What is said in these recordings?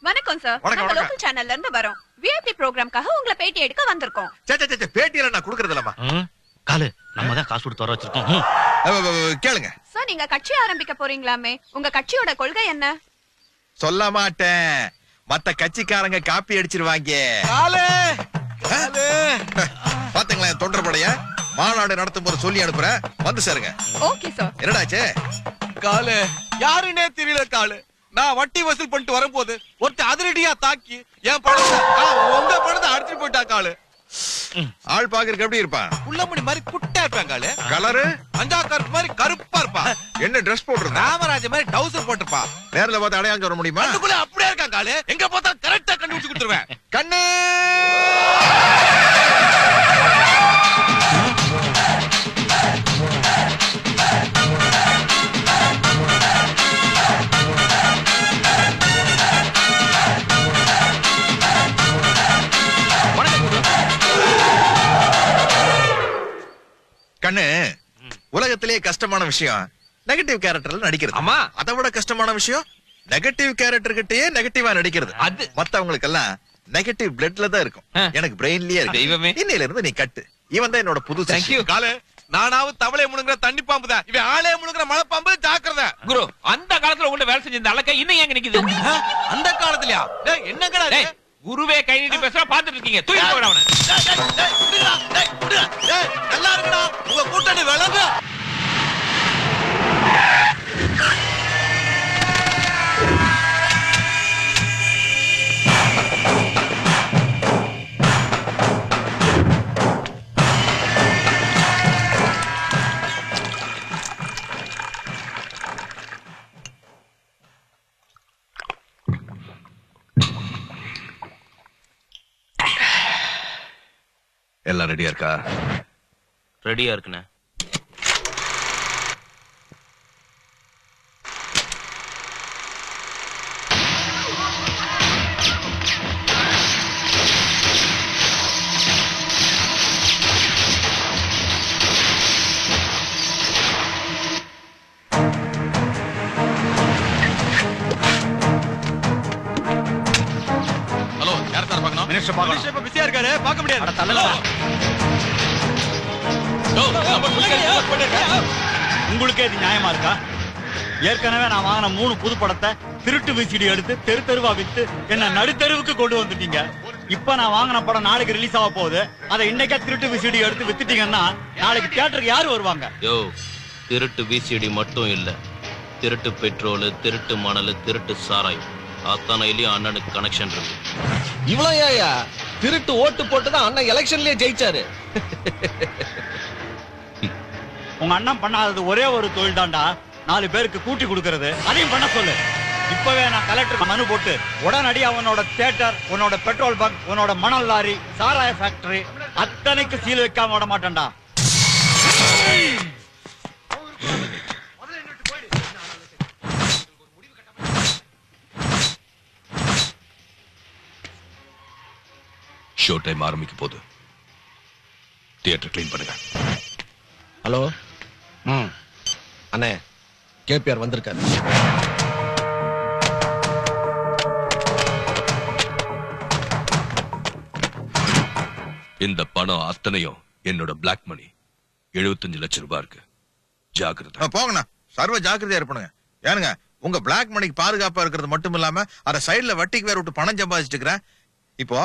வணக்கம் சார். நம்ம லோக்கல் சேனல்ல இருந்து வரோம். விஐபி ப்ரோகிராம்காக உங்களை பேட்டி எடுக்க வந்திருக்கோம். பேட்டியில நான் குடுக்கறது இல்லம்மா. காலு நம்ம தான் காசு கொடுத்து வர வச்சிருக்கோம். கேளுங்க சார், நீங்க கட்சி ஆரம்பிக்க போறீங்களாமே, உங்க கட்சியோட கொள்கை என்ன? சொல்ல மாட்டேன். மத்த கட்சிக்காரங்க காப்பி அடிச்சிருவாங்க. பாத்தீங்களா தொண்டர்படைய மாநாடு நடத்தும் போது சொல்லி அனுப்புறேன், வந்து சேருங்க. Okay sir. என்னடாச்சு? காலு யாருன்னே தெரியல காலு. நான் வட்டி வசூல் பண்ணிட்டு வரும்போது ஒருத்தர் அதிரடியா தாக்கி என் பணத்தை உங்க பணத்தை அடிச்சு போயிட்டா காலு. ஆள் பாக்குறதுக்கு எப்படி இருப்பான்? உள்ளமணி மாதிரி குட்டா இருப்பான் காலு. கலரு அஞ்சா கருப்பு மாதிரி கருப்பா இருப்பான். என்ன ட்ரெஸ் போட்டுருந்தா? ராமராஜ மாதிரி டவுசர் போட்டிருப்பான். நேர்ல பார்த்து அடையாளம் சொல்ல முடியுமா? அதுக்குள்ள அப்படியே இருக்கான் காலு. எங்க பார்த்தா கரெக்டா கண்டுபிடிச்சு கொடுத்துருவேன். கண்ணு கண்ணு, உலகத்திலேயே கஷ்டமான விஷயம் நெகட்டிவ் கேரக்டர்ல நடிக்கிறது. ஆமா. அதை விட கஷ்டமான விஷயம் நெகட்டிவ் கேரக்டர் கிட்டயே நெகட்டிவா நடிக்கிறது. அது மத்தவங்களுக்கு எல்லாம் நெகட்டிவ் பிளட்ல தான் இருக்கும். எனக்கு பிரெயின்லயே இருக்கு. தெய்வமே. இன்னையில இருந்து நீ கட்டு. இவன் தான் என்னோட புது தேங்க்யூ காலு. நானாவது தவளை முழுங்குற தண்ணி பாம்பு தான், இவன் ஆளே முழுங்குற மலை பாம்பு. ஜாக்கிரதை குரு. அந்த காலத்துல உங்கள்ட்ட வேலை செஞ்ச இந்த அலக்க இன்னும் எங்க நிக்குது? அந்த காலத்துலயா? டேய் என்னங்கடா இது? குருவே கை நீட்டி பேசுறா, பாத்துட்டு இருக்கீங்க. தூக்கி போடா அவனை. நல்லா இருக்குடா உங்க கூட்டணி விளங்க. எல்லாம் ரெடியா இருக்கா? ரெடியா இருக்குண்ணே. ஹலோ, யார சார் பார்க்கணும்? மினிஸ்டர் பார்க்கணும். மினிஸ்டர் இப்ப பிஸியா இருக்காரு, பார்க்க முடியாது. அட தள்ளலடா. உங்களுக்கே இது நியாயமா இருக்கா? ஏற்கனவே நான் வாங்கின 3 புது படத்தை திருட்டு விசிடி எடுத்து தெரு தெருவா வித்து என்ன நடுத்தெருவுக்கு கொண்டு வந்துட்டீங்க. இப்ப நான் வாங்கின படம் நாளைக்கு ரிலீஸ் ஆக போகுது. அதை இன்னைக்கே திருட்டு விசிடி எடுத்து வித்துட்டீங்கன்னா நாளைக்கு தியேட்டருக்கு யாரு வருவாங்க? யோ, திருட்டு விசிடி மட்டும் இல்ல, திருட்டு பெட்ரோல், திருட்டு மணல், திருட்டு சாராயம் அத்தனையிலயும் அண்ணனுக்கு கனெக்ஷன் இருக்கு. இவ்வளவு ஏயா திருட்டு ஓட்டு போட்டுதான் அண்ணன் எலெக்ஷன்லயே ஜெயிச்சாரு. உங்க அண்ணன் பண்ணாதது ஒரே ஒரு தொழில் தான்டா, 4 பேருக்கு கூட்டி கொடுக்கறது. அதையும் பண்ண சொல்லு. இப்பவே நான் கலெக்டர் மனு போட்டு உடனடியா உன்னோட தியேட்டர், உன்னோட பெட்ரோல் பங்க், உன்னோட மணல் லாரி, சாராய ஃபேக்டரி அத்தனைக்கு சீல் வைக்காம விட மாட்டேன்டா. ஷோ டைம் ஆரம்பிக்க போகுது. தியேட்டர் கிளீன் பண்ணுங்க. ஹலோ. அண்ணே, கேபிஆர் வந்திருக்காரு. இந்த பணம் அத்தனையும் என்னோட பிளாக் மணி. 75 லட்சம் ரூபாய் இருக்கு. ஜாக்கிரதை. போங்கண்ணா, சர்வ ஜாக்கிரதையா இருப்பணுங்க. ஏனுங்க, உங்க பிளாக் மணிக்கு பாதுகாப்பா இருக்கிறது மட்டும் இல்லாம அத சைடுல வட்டிக்கு வேற விட்டு பணம் சம்பாதிச்சுட்டு இருக்கிறேன். இப்போ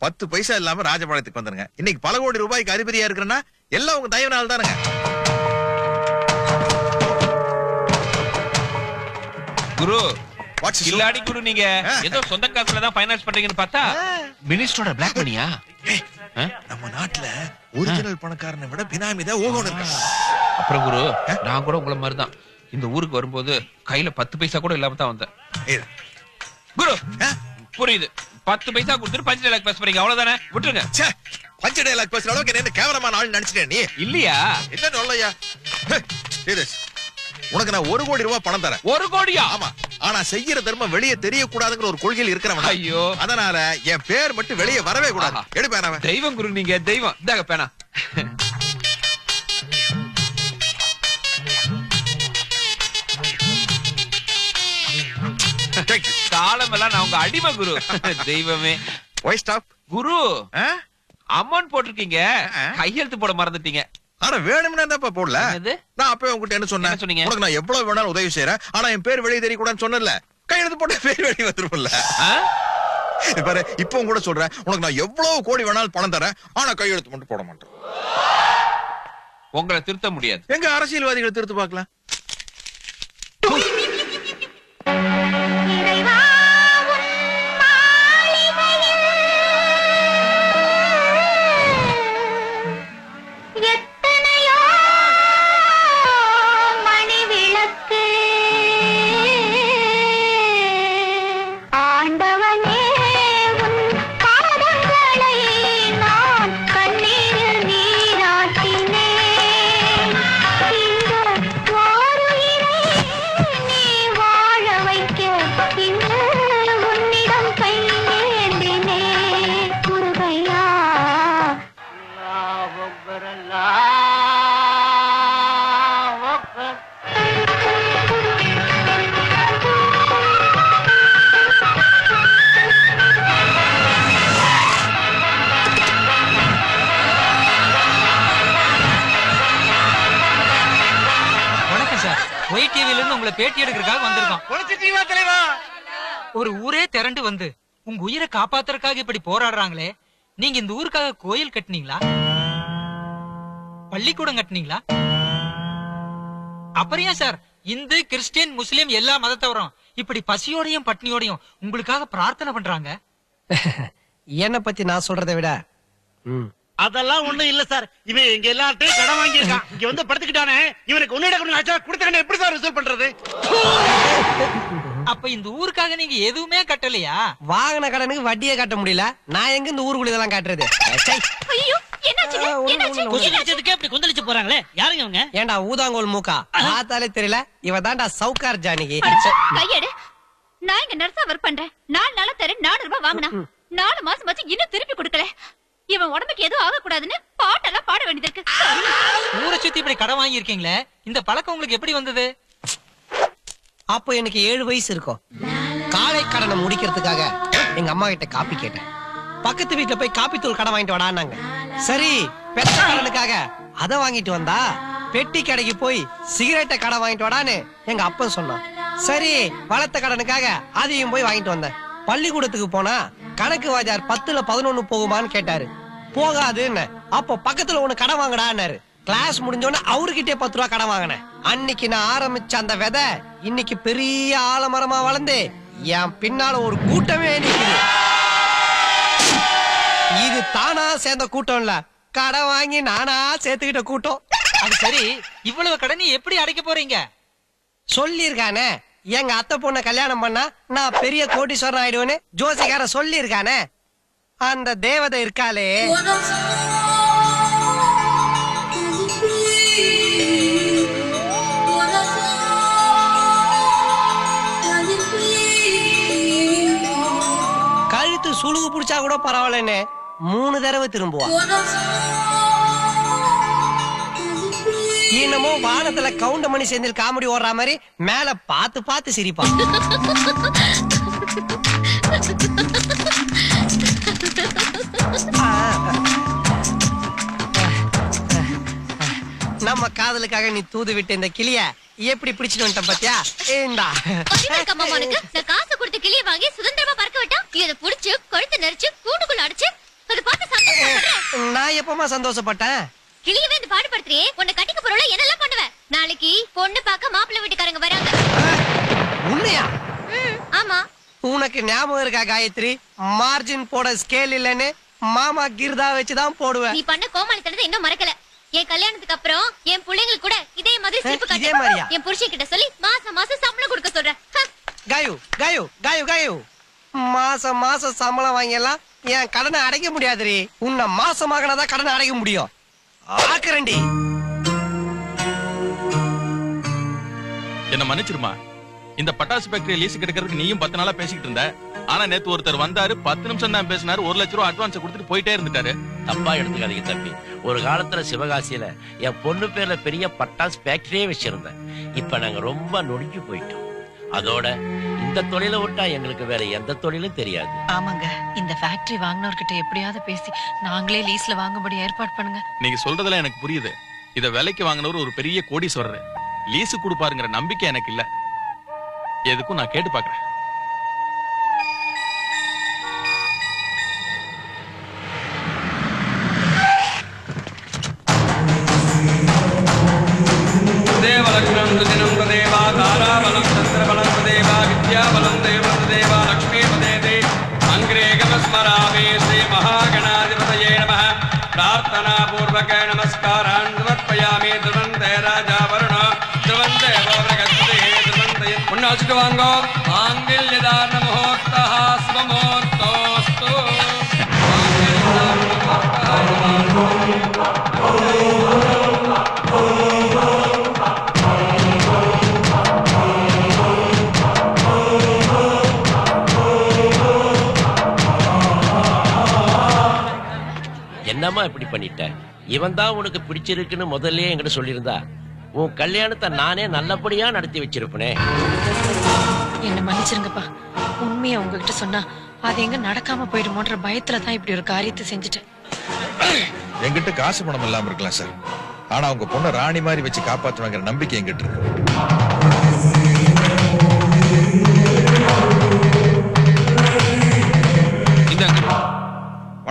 10 பைசா இல்லாம ராஜபாளையத்துக்கு வந்துருங்க. இன்னைக்கு பல கோடி ரூபாய்க்கு அதிபதியா இருக்கிறேன்னா எல்லாம் உங்க தயவுனால தானுங்க. குரு What's this? இல்லாடி குரு, நீங்க ஏதோ சொந்த காசுல தான் ஃபைனான்ஸ் பண்றீங்கன்னு பார்த்தா மினிஸ்டரோட பிளாக் மணியா? நம்ம நாட்டுல ஒரிஜினல் பணக்காரனை விட பினாமி தான் ஓகோன்னு இருக்காங்க. அப்புறம் குரு, நான் கூட உங்களை மாதிரி தான் இந்த ஊருக்கு வரும்போது கையில 10 பைசா கூட இல்லாம தான் வந்தேன். குரு புரியுது, 10 பைசா கொடுத்துட்டு பஞ்ச டைலாக் பேச போறீங்க, அவ்வளவுதானே? விட்டுருங்க. பஞ்ச டைலாக் பேசுற அளவுக்கு என்ன கேவலமான ஆள் நினைச்சிட்டேன் நீ? இல்லையா? என்ன சொல்லையா? உனக்கு நான் 1 கோடி ரூபாய் பணம் தரேன். 1 கோடியா? ஆமா. ஆனா செய்யற தர்மம் வெளியே தெரியக்கூடாதுங்கிற ஒரு கொள்கையில் இருக்கிறவன். ஐயோ, அதனால என் பேர் மட்டும் வெளியே வரவே கூடாது. எடுப்பேன். தெய்வம் குரு, நீங்க தெய்வம். இந்தாங்க பேனா. காலம் எல்லாம் நான் உங்க அடிமை குரு. தெய்வமே. Y stop. குரு அமௌண்ட் போட்டிருக்கீங்க, கையெழுத்து போட மறந்துட்டீங்க. ஆனா வேணும்னா என்னப்பா போடல? என்னது? நான் அப்பவே உங்ககிட்ட என்ன சொன்னேன்? என்ன சொன்னீங்க? உனக்கு நான் எவ்வளவு வேணாலும் உதவி செய்யறேன், ஆனா என் பேர் வெளியே தெரியக்கூடாதுன்னு சொன்னல. கையெழுத்து போட்ட பேர் வெளியே வந்துரும்ல. பாரு, இப்போ கூட சொல்றேன், உனக்கு நான் எவ்வளவு கோடி வேணாலும் பணம் தரேன், ஆனா கையெழுத்து மட்டும் போட மாட்டேன். உங்களை திருத்த முடியாது. எங்க அரசியல்வாதிகளை திருத்து பார்க்கலாம். பேட்டி எடுக்கிறதுக்காக வந்திருக்கோம். ஒரு ஊரே திரண்டு வந்து உங்க உயிரை காப்பாத்துறதுக்காக இப்படி போராடுறாங்களே, நீங்க இந்த ஊருக்காக கோயில் கட்டினீங்களா, பள்ளிக்கூடம் கட்டினீங்களா? அப்புறம் ஏன் சார் இந்து கிறிஸ்டியன் முஸ்லிம் எல்லா மதத்தவரும் இப்படி பசியோடையும் பட்னியோடையும் உங்களுக்காக பிரார்த்தனை பண்றாங்க? என்ன பத்தி நான் சொல்றதை விட அதெல்லாம் ஒண்ணும் இல்ல சார். இவன் இங்க எல்லாத்தையும் கடன் வாங்கியிருக்கான், இங்க வந்து படுத்துக்கிட்டானே, இவனுக்கு ஒன்னு எப்படி சார் ரிசல்ட் பண்றது? அப்ப இந்த ஊருக்காக நீங்க எதுவுமே கட்டலையா? வாங்கின கடனுக்கு வட்டியே கட்ட முடியல, நான் எங்க இந்த ஊருக்குள்ள இதெல்லாம் காட்டுறது? கொந்தளிச்சு போறாங்களே, யாருங்க அவங்க? ஏண்டா ஊதாங்கோல் மூக்கா, பார்த்தாலே தெரியல, இவ தான்டா சவுக்கார் ஜானகி. கையெடு. நான் இங்க நர்ஸா ஒர்க் பண்றேன். 4 நாளா தரேன் 4 ரூபாய் வாங்கினா 4 மாசம் வச்சு இன்னும் திருப்பி கொடுக்கல. இவன் உடம்புக்கு எதுவும் ஆகக்கூடாதுன்னு பாட்டெல்லாம் பாட வேண்டியது இருக்கு. ஊரை சுத்தி இப்படி கடன் வாங்கி இருக்கீங்களே, இந்த பழக்கம் உங்களுக்கு எப்படி வந்தது? அப்போ எனக்கு 7 வயசு இருக்கும். காலை கடனை முடிக்கிறதுக்காக எங்க அம்மா கிட்ட காப்பி கேட்டேன். பக்கத்து வீட்டுல போய் காப்பி தூள் கடன் வாங்கிட்டு வாடான்னாங்க. சரி, பெத்த கடனுக்காக அதை வாங்கிட்டு வந்தா, பெட்டி கடைக்கு போய் சிகரெட்டை கடன் வாங்கிட்டு வாடான்னு எங்க அப்பன் சொன்னான். சரி, வளர்த்த கடனுக்காக அதையும் போய் வாங்கிட்டு வந்தேன். பள்ளிக்கூடத்துக்கு போனா கணக்கு வாஜார் 10ல 11 போகுமான்னு கேட்டாரு. போகாதுன்னு. அப்போ பக்கத்துல ஒண்ணு கடன் வாங்கடான்னாரு. கிளாஸ் முடிஞ்சோன்னு அவர்கிட்டே 10 ரூபா கடன் வாங்கினேன். அன்னைக்கு நான் ஆரம்பிச்ச அந்த விதை இன்னைக்கு பெரிய ஆலமரமா வளர்ந்து என் பின்னால ஒரு கூட்டமே நிக்குது. இது தானா சேர்ந்த கூட்டம் இல்ல, கடன் வாங்கி நானா சேர்த்துக்கிட்ட கூட்டம். அது சரி, இவ்வளவு கடனை எப்படி அடைக்க போறீங்க? சொல்லிருக்கானே, எங்க அத்தை பொண்ணை கல்யாணம் பண்ணா நான் பெரிய கோடீஸ்வரன் ஆயிடுவேன்னு ஜோசிக்கார சொல்லிருக்கானே. அந்த தேவதை இருக்காளே, கழுத்து சுழுகு புடிச்சா கூட பரவாயில்லன்னு 3 தடவை திரும்புவா. என்னமோ வானத்துல கவுண்டமணி செந்தில் காமெடி ஓடுற மாதிரி மேல பார்த்து பார்த்து சிரிப்பா. நம்ம காதலுக்காக நீ தூது விட்டு இந்த கிளிய எப்படி பிடிச்சிட்டு வந்துட்ட பாத்தியா? இந்தா நான் காசு கொடுத்து கிளிய வாங்கி சுதந்திரமா பறக்க விட்டா, இத புடிச்சு கழுத்து நெரிச்சு கூண்டுக்குள்ள அடிச்சு அதை பார்த்து சந்தோஷப்படுறேன். நான் எப்பமா சந்தோஷப்பட்டேன்? கிளியவே இந்த பாடுபடுத்துறியே, உன்னை கட்டிக்க போறல என்னெல்லாம் பண்ணுவ? நாளைக்கு பொண்ணு பார்க்க மாப்பிள்ளை வீட்டுக்காரங்க வராங்க. உண்மையா? ஆமா. உனக்கு ஞாபகம் இருக்கா காயத்ரி, மார்ஜின் போட ஸ்கேல் இல்லன்னு மாமா கிர்தா வச்சுதான் போடுவேன். நீ பண்ண கோமாளித்தனத்தை இன்னும் மறக்கல. என் கல்யாணத்துக்கு அப்புறம் என் பிள்ளைங்களுக்கு கூட இதே மாதிரி சிரிப்பு இதே மாதிரியா? காட்டு. என் புருஷன் கிட்ட சொல்லி மாசம் மாசம் சம்பளம் கொடுக்க சொல்றேன். காயு காயு காயு காயு, மாசம் மாசம் சம்பளம் வாங்கியெல்லாம் என் கடனை அடைக்க முடியாதுரி. உன்னை மாசமாகனாதான் கடனை அடைக்க முடியும். ஆக்கரண்டி, என்ன மன்னிச்சிருமா. இந்த பட்டாசு ஃபேக்டரி லீஸ் கிடைக்கிறதுக்கு நீயும் 10 நாளா பேசிக்கிட்டு இருந்த. ஆனா நேத்து ஒருத்தர் வந்தாரு, 10 நிமிஷம் தான் பேசினாரு, 1 லட்சம் ரூபாய் அட்வான்ஸ் கொடுத்துட்டு போயிட்டே இருந்துட்டாரு. தப்பா எடுத்துக்காதீங்க தம்பி. ஒரு காலத்துல சிவகாசியில என் பொண்ணு பேர்ல பெரிய பட்டாசு ஃபேக்டரியே வச்சிருந்தேன். இப்ப நாங்க ரொம்ப நொடிஞ்சு போயிட்டோம். அதோட இந்த தொழிலை விட்டா எங்களுக்கு வேற எந்த தொழிலும் தெரியாது. ஆமாங்க, இந்த ஃபேக்டரி வாங்கினவர்கிட்ட எப்படியாவது பேசி நாங்களே லீஸ்ல வாங்கும்படி ஏற்பாடு பண்ணுங்க. நீங்க சொல்றதெல்லாம் எனக்கு புரியுது. இத விலைக்கு வாங்கினவர் ஒரு பெரிய கோடீஸ்வரர். லீஸு கொடுப்பாருங்கிற நம்பிக்கை எனக்கு இல்ல. எதுக்கும் நான் கேட்டு பாக்குறேன். தேவலக்னம் துதினம் தேவா தாராபலம் சந்திரபலம் தேவா வித்யாபலம் தேவதேவா லக்ஷ்மீ பதேதே அங்கிரேகமஸ்மராமே ஸ்ரீ மகாகணாதிபதயே நமः. பிரார்த்தனா பூர்வக நமஸ்காரான் சமர்ப்பயாமி. துவந்தே ராஜா வருண துவந்தே பவரகஸ்தே துவந்தே புண்ணாச்சுட்டு வாங்கோ. மாங்கல்யதான முகூர்த்தः சுபமுகூர்த்தோஸ்து. என்னம்மா இப்படி பண்ணிட்ட? இவன் தான் உனக்கு பிடிச்சிருக்குன்னு முதல்லயே என்கிட்ட சொல்லியிருந்தா உன் கல்யாணத்தை நானே நல்லபடியா நடத்தி வச்சிருப்பனே. என்ன மன்னிச்சிருங்கப்பா. உண்மையை உங்ககிட்ட சொன்னா அது எங்க நடக்காம போயிடுமோன்ற பயத்துலதான் இப்படி ஒரு காரியத்தை செஞ்சுட்டேன். என்கிட்ட காசு பணம் இல்லாம இருக்கலாம் சார், ஆனா உங்க பொண்ணை ராணி மாதிரி வச்சு காப்பாத்துவாங்கிற நம்பிக்கை என்கிட்ட இருக்கு.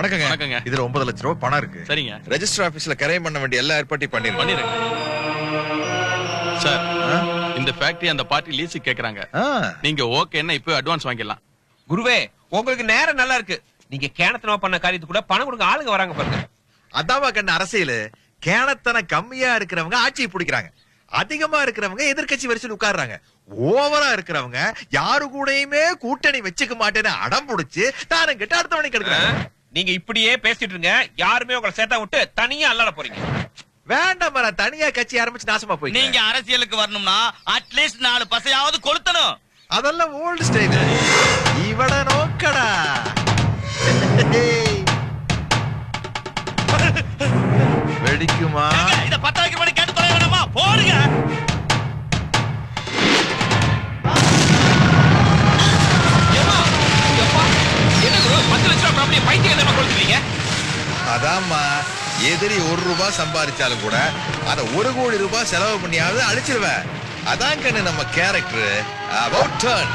வணக்கங்க. வணக்கங்க. இதுல 9 லட்சம் ரூபாய் பணம் இருக்கு. சரிங்க. ரெஜிஸ்டர் ஆபீஸ்ல கரையம் பண்ண வேண்டிய எல்லா ஏற்பாட்டையும் பண்ணிருக்கேன். சார், இந்த ஃபேக்டரி அந்த பார்ட்டி லீஸுக்கு கேக்குறாங்க. நீங்க ஓகேன்னா இப்போ அட்வான்ஸ் வாங்கிடலாம். குருவே, உங்களுக்கு நேரம் நல்லா இருக்கு. நீங்க கேணத்தனமா பண்ண காரியத்துக்கு கூட பணம் கொடுங்க, ஆளுங்க வராங்க பாருங்க. அதாவா கண்ண அரசியல். கேணத்தன கம்மியா இருக்கிறவங்க ஆட்சியை பிடிக்கிறாங்க, அதிகமா இருக்கிறவங்க எதிர்கட்சி வரிசையில் உட்கார்றாங்க, ஓவரா இருக்கிறவங்க யாரு கூடயுமே கூட்டணி வச்சுக்க மாட்டேன்னு அடம் பிடிச்சு தாரம் கிட்ட அடுத்த மணிக்கு எடுக்கிறாங்க. நீங்க இப்படியே பேசிட்டு இருங்க, யாருமே உங்களை சேர்த்தா விட்டு தனியா அல்லாட போறீங்க. வேண்டாம், நான் தனியா கட்சி ஆரம்பிச்சு நாசமா போய். நீங்க அரசியலுக்கு வரணும்னா அட்லீஸ்ட் 4 பசையாவது கொளுத்தணும். அதெல்லாம் ஓல்டு ஸ்டைல். இவட நோக்கடா. வெடிக்குமா? இத 10 வைக்க பண்ணி கேட்டு தொலை வேணாமா? போடுங்க. அதாம்மா, எதிரி 1 ரூபாய் சம்பாதிச்சாலும் கூட அத 1 கோடி ரூபாய் செலவு பண்ணியாவது அழிச்சிருவேன். அதான் கண்ணு நம்ம கேரக்டர். About turn.